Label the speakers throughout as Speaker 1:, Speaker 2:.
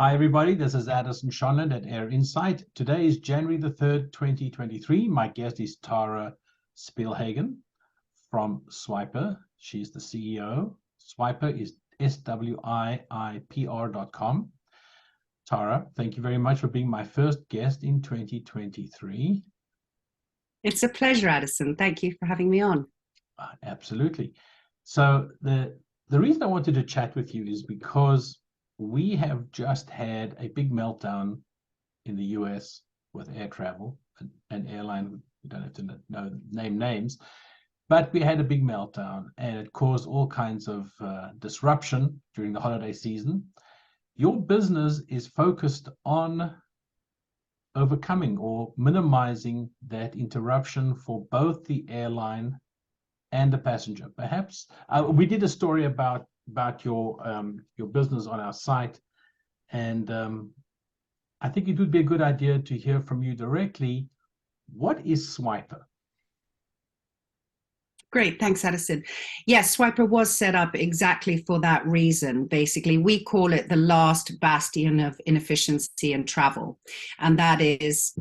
Speaker 1: Hi, everybody. This is Addison Shonland at AirInsight. Today is January the 3rd, 2023. My guest is Tara Spielhagen from Swiipr. She's the CEO. Swiipr is SWIIPR.com. Tara, thank you very much for being my first guest in 2023.
Speaker 2: It's a pleasure, Addison. Thank you for having me on.
Speaker 1: Absolutely. So the reason I wanted to chat with you is because we have just had a big meltdown in the US with air travel, an airline. We don't have to name names, but we had a big meltdown and it caused all kinds of disruption during the holiday season. Your business is focused on overcoming or minimizing that interruption for both the airline and the passenger. Perhaps we did a story about your business on our site, and I think it would be a good idea to hear from you directly. What is Swiipr?
Speaker 2: Great, thanks, Addison. Yes, Swiipr was set up exactly for that reason. Basically, we call it the last bastion of inefficiency in travel, and that is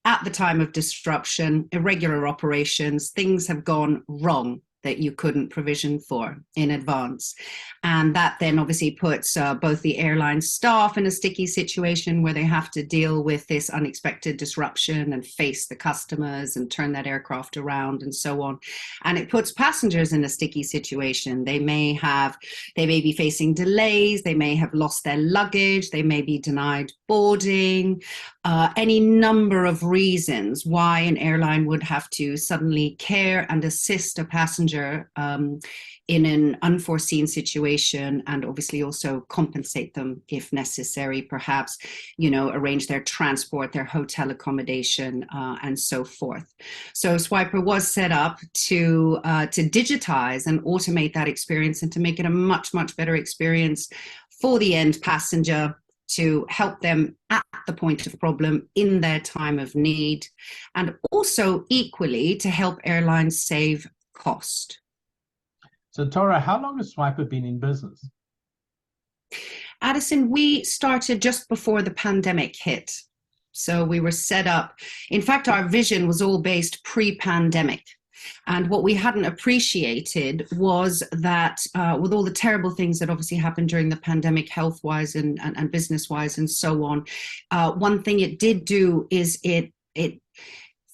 Speaker 2: at the time of disruption, irregular operations, things have gone wrong that you couldn't provision for in advance. And that then obviously puts both the airline staff in a sticky situation where they have to deal with this unexpected disruption and face the customers and turn that aircraft around and so on. And it puts passengers in a sticky situation. They may be facing delays, they may have lost their luggage, they may be denied boarding, any number of reasons why an airline would have to suddenly care and assist a passenger in an unforeseen situation, and obviously also compensate them if necessary, perhaps, arrange their transport, their hotel accommodation, and so forth. So Swiipr was set up to digitize and automate that experience and to make it a much, much better experience for the end passenger, to help them at the point of problem in their time of need, and also equally to help airlines save cost.
Speaker 1: So Tara, how long has Swiipr been in business?
Speaker 2: Addison, we started just before the pandemic hit. So we were set up. In fact, our vision was all based pre-pandemic. And what we hadn't appreciated was that with all the terrible things that obviously happened during the pandemic, health-wise and business-wise and so on, one thing it did do is it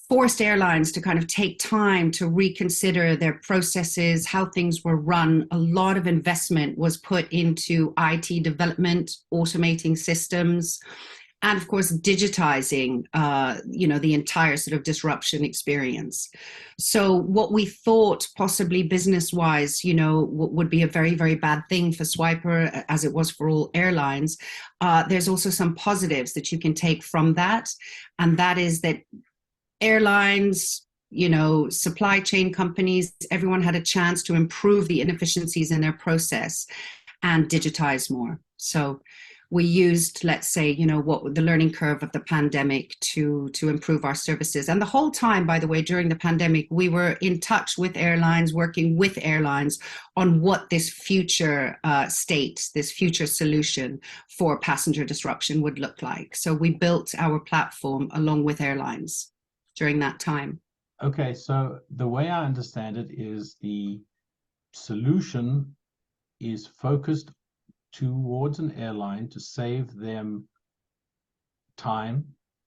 Speaker 2: forced airlines to kind of take time to reconsider their processes, how things were run. A lot of investment was put into IT development, automating systems, and of course, digitizing, the entire sort of disruption experience. So what we thought possibly business-wise, would be a very, very bad thing for Swiipr, as it was for all airlines, there's also some positives that you can take from that. And that is that airlines, supply chain companies, everyone had a chance to improve the inefficiencies in their process and digitize more. So we used, let's say, what the learning curve of the pandemic to improve our services. And the whole time, by the way, during the pandemic, we were in touch with airlines, working with airlines on what this future state, this future solution for passenger disruption would look like. So we built our platform along with airlines during that time.
Speaker 1: Okay, so the way I understand it is the solution is focused towards an airline to save them time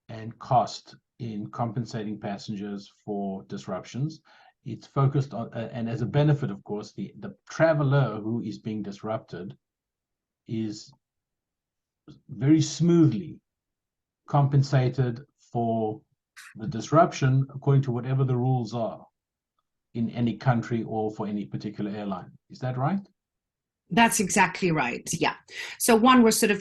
Speaker 1: and cost in compensating passengers for disruptions. It's focused on, and as a benefit, of course, the traveler who is being disrupted is very smoothly compensated for the disruption according to whatever the rules are in any country or for any particular airline. Is that right?
Speaker 2: That's exactly right. Yeah. So one was sort of,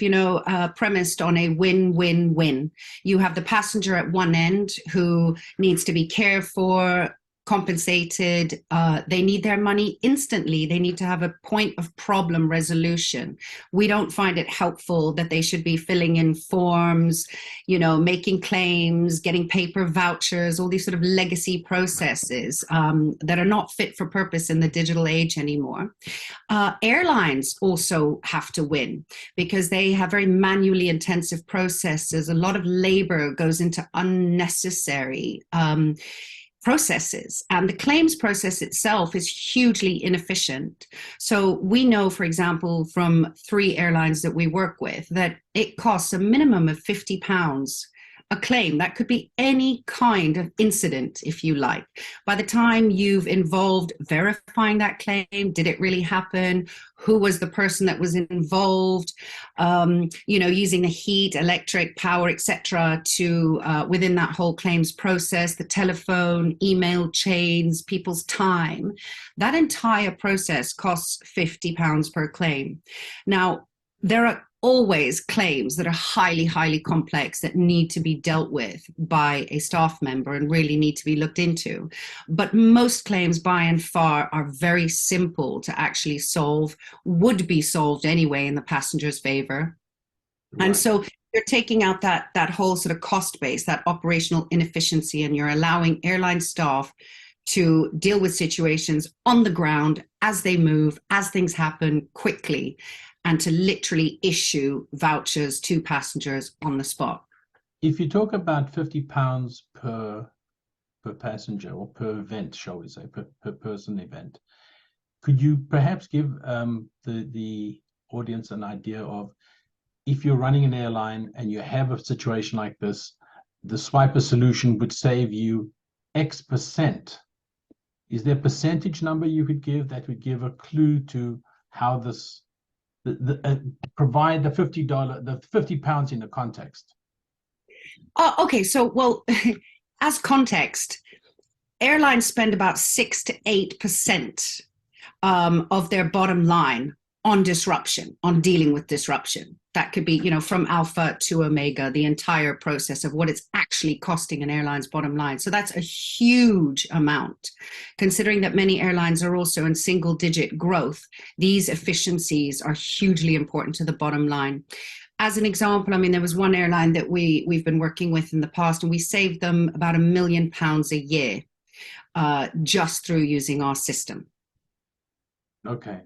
Speaker 2: premised on a win-win-win. You have the passenger at one end who needs to be cared for, compensated. They need their money instantly. They need to have a point of problem resolution. We don't find it helpful that they should be filling in forms, making claims, getting paper vouchers, all these sort of legacy processes that are not fit for purpose in the digital age anymore. Airlines also have to win because they have very manually intensive processes. A lot of labor goes into unnecessary processes, and the claims process itself is hugely inefficient. So we know, for example, from 3 airlines that we work with, that it costs a minimum of £50 a claim. That could be any kind of incident, if you like. By the time you've involved verifying that claim, did it really happen? Who was the person that was involved? Using the heat, electric power, etc., to within that whole claims process, the telephone, email chains, people's time. That entire process costs £50 per claim. Now, there are always claims that are highly, highly complex that need to be dealt with by a staff member and really need to be looked into. But most claims by and far are very simple to actually solve, would be solved anyway in the passenger's favor. Right. And so you're taking out that whole sort of cost base, that operational inefficiency, and you're allowing airline staff to deal with situations on the ground as they move, as things happen quickly, and to literally issue vouchers to passengers on the spot.
Speaker 1: If you talk about £50 per passenger, or per event, shall we say, per person event, could you perhaps give the audience an idea of, if you're running an airline and you have a situation like this, the Swiipr solution would save you X percent. Is there a percentage number you could give that would give a clue to how this provide the £50 in the context?
Speaker 2: Okay, so well, as context, airlines spend about 6 to 8% of their bottom line on disruption, on dealing with disruption. That could be, from alpha to omega, the entire process of what it's actually costing an airline's bottom line. So that's a huge amount. Considering that many airlines are also in single-digit growth, these efficiencies are hugely important to the bottom line. As an example, there was one airline that we've been working with in the past, and we saved them about £1 million a year just through using our system.
Speaker 1: Okay.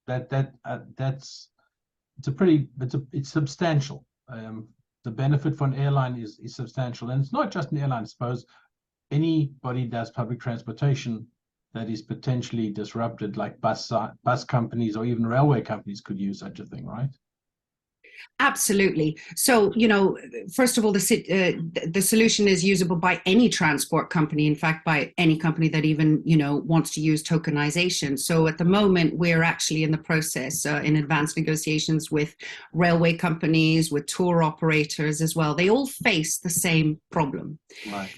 Speaker 1: That's it's substantial. The benefit for an airline is substantial, and it's not just an airline. I suppose anybody does public transportation that is potentially disrupted, like bus companies or even railway companies could use such a thing, right?
Speaker 2: Absolutely. So, first of all, the solution is usable by any transport company, in fact, by any company that even, wants to use tokenization. So at the moment, we're actually in the process, in advanced negotiations with railway companies, with tour operators as well. They all face the same problem.
Speaker 1: Right.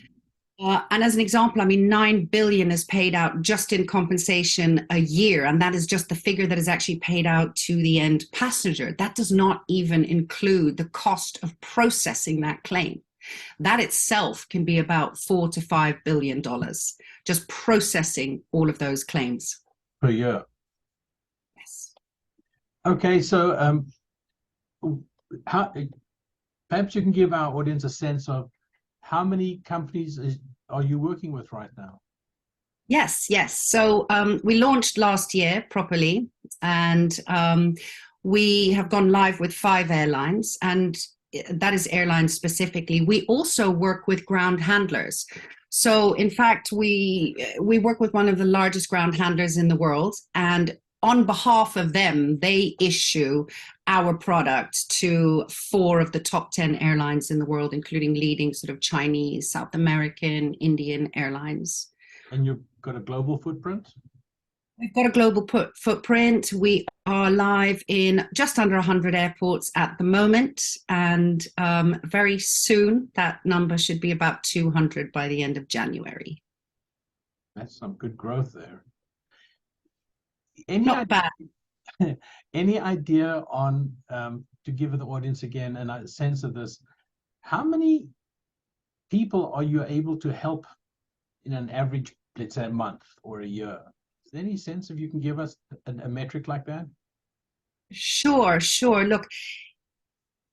Speaker 2: And as an example, $9 billion is paid out just in compensation a year. And that is just the figure that is actually paid out to the end passenger. That does not even include the cost of processing that claim. That itself can be about $4 to $5 billion, just processing all of those claims.
Speaker 1: Per year.
Speaker 2: Yes.
Speaker 1: Okay, so perhaps you can give our audience a sense of how many companies are you working with right now?
Speaker 2: Yes. So we launched last year properly, and we have gone live with 5 airlines, and that is airlines specifically. We also work with ground handlers. So in fact, we work with one of the largest ground handlers in the world, and on behalf of them, they issue our product to 4 of the top 10 airlines in the world, including leading sort of Chinese, South American, Indian airlines.
Speaker 1: And you've got a global footprint?
Speaker 2: We've got a global footprint. We are live in just under 100 airports at the moment, and very soon that number should be about 200 by the end of January.
Speaker 1: That's some good growth there.
Speaker 2: Not bad.
Speaker 1: Any idea on, to give the audience again a sense of this, how many people are you able to help in an average let's say a month or a year. Is there any sense if you can give us a metric like that?
Speaker 2: Sure, sure. Look,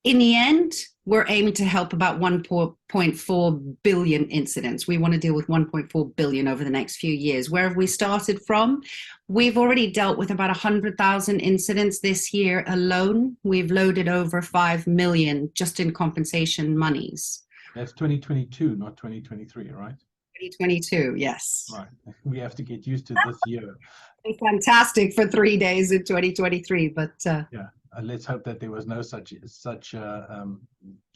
Speaker 2: in the end, we're aiming to help about 1.4 billion incidents. We want to deal with 1.4 billion over the next few years. Where have we started from? We've already dealt with about 100,000 incidents this year alone. We've loaded over 5 million just in compensation monies.
Speaker 1: That's 2022, not 2023, right?
Speaker 2: 2022, yes.
Speaker 1: Right. We have to get used to this year.
Speaker 2: Fantastic for 3 days in 2023, but
Speaker 1: yeah. Let's hope that there was no such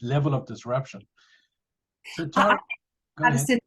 Speaker 1: level of disruption. So, Tara, go ahead.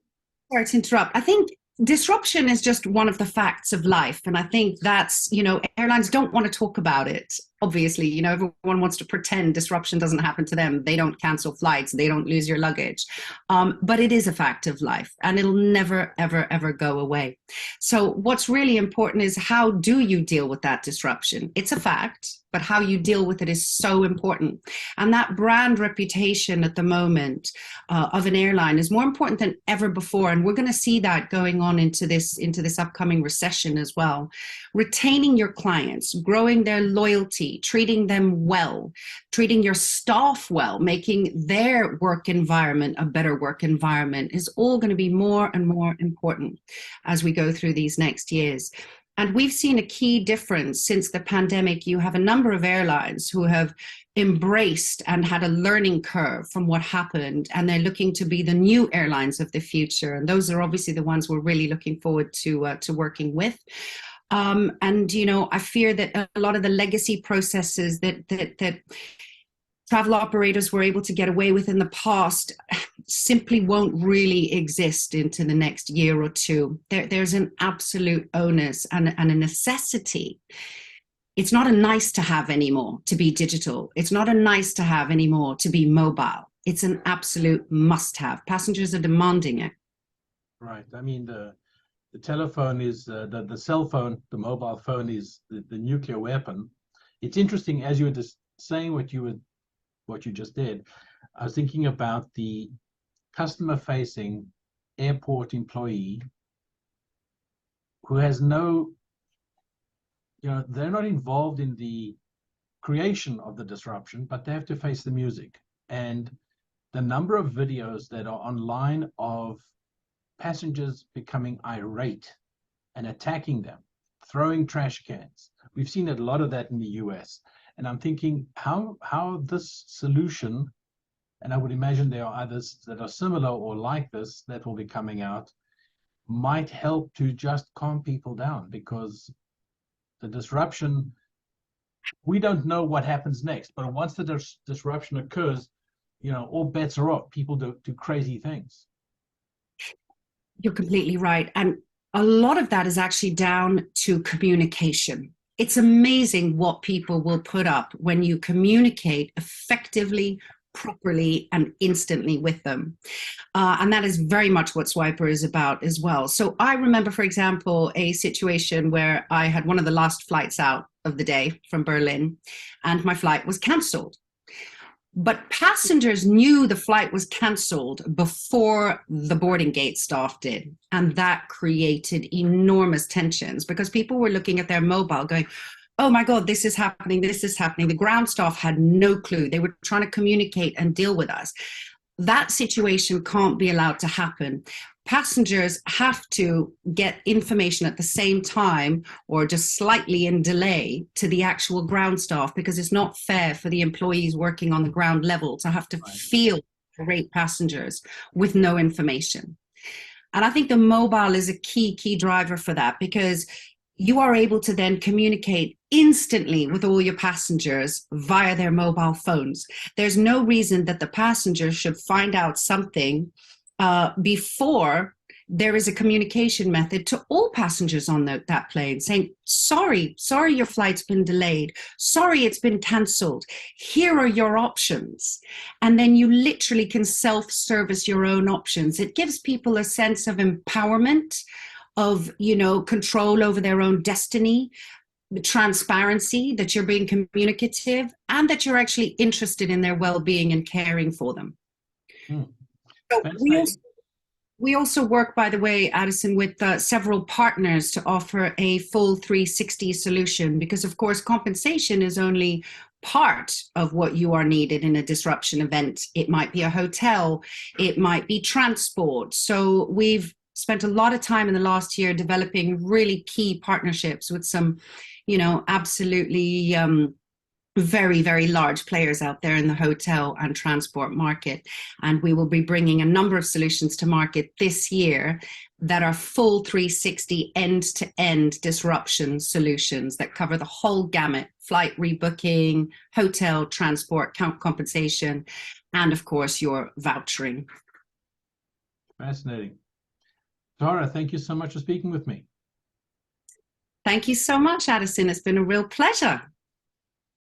Speaker 2: Sorry to interrupt. I think disruption is just one of the facts of life. And I think that's, airlines don't want to talk about it. Obviously, everyone wants to pretend disruption doesn't happen to them. They don't cancel flights. They don't lose your luggage. But it is a fact of life, and it'll never, ever, ever go away. So what's really important is, how do you deal with that disruption? It's a fact, but how you deal with it is so important. And that brand reputation at the moment of an airline is more important than ever before. And we're going to see that going on into this upcoming recession as well. Retaining your clients, growing their loyalty, treating them well, treating your staff well, making their work environment a better work environment is all going to be more and more important as we go through these next years. And we've seen a key difference since the pandemic. You have a number of airlines who have embraced and had a learning curve from what happened, and they're looking to be the new airlines of the future. And those are obviously the ones we're really looking forward to working with. And, I fear that a lot of the legacy processes that travel operators were able to get away with in the past simply won't really exist into the next year or two. There's an absolute onus and a necessity. It's not a nice to have anymore to be digital. It's not a nice to have anymore to be mobile. It's an absolute must have. Passengers are demanding it.
Speaker 1: Right. I mean, the telephone is the cell phone, the mobile phone is the nuclear weapon. It's interesting, as you were just saying what you just did, I was thinking about the customer-facing airport employee who has no, they're not involved in the creation of the disruption, but they have to face the music. And the number of videos that are online of passengers becoming irate and attacking them, throwing trash cans. We've seen a lot of that in the US. And I'm thinking how this solution, and I would imagine there are others that are similar or like this that will be coming out, might help to just calm people down, because the disruption, we don't know what happens next. But once the disruption occurs, all bets are off. People do crazy things.
Speaker 2: You're completely right. And a lot of that is actually down to communication. It's amazing what people will put up when you communicate effectively, properly, and instantly with them. And that is very much what Swiipr is about as well. So I remember, for example, a situation where I had one of the last flights out of the day from Berlin, and my flight was canceled. But passengers knew the flight was canceled before the boarding gate staff did. And that created enormous tensions, because people were looking at their mobile going, oh my God, this is happening, this is happening. The ground staff had no clue. They were trying to communicate and deal with us. That situation can't be allowed to happen. Passengers have to get information at the same time, or just slightly in delay, to the actual ground staff, because it's not fair for the employees working on the ground level to have to feel irate passengers with no information. And I think the mobile is a key driver for that, because you are able to then communicate instantly with all your passengers via their mobile phones. There's no reason that the passengers should find out something before there is a communication method to all passengers on that plane saying, sorry, your flight's been delayed. Sorry, it's been canceled. Here are your options. And then you literally can self-service your own options. It gives people a sense of empowerment, of, control over their own destiny, the transparency that you're being communicative, and that you're actually interested in their well-being and caring for them.
Speaker 1: Hmm.
Speaker 2: So We also work, by the way, Addison, with several partners to offer a full 360 solution because, of course, compensation is only part of what you are needed in a disruption event. It might be a hotel, it might be transport. So we've spent a lot of time in the last year developing really key partnerships with some, absolutely very, very large players out there in the hotel and transport market. And we will be bringing a number of solutions to market this year that are full 360 end-to-end disruption solutions that cover the whole gamut: flight rebooking, hotel, transport, compensation, and of course your vouchering.
Speaker 1: Fascinating. Tara, thank you so much for speaking with me.
Speaker 2: Thank you so much, Addison. It's been a real pleasure.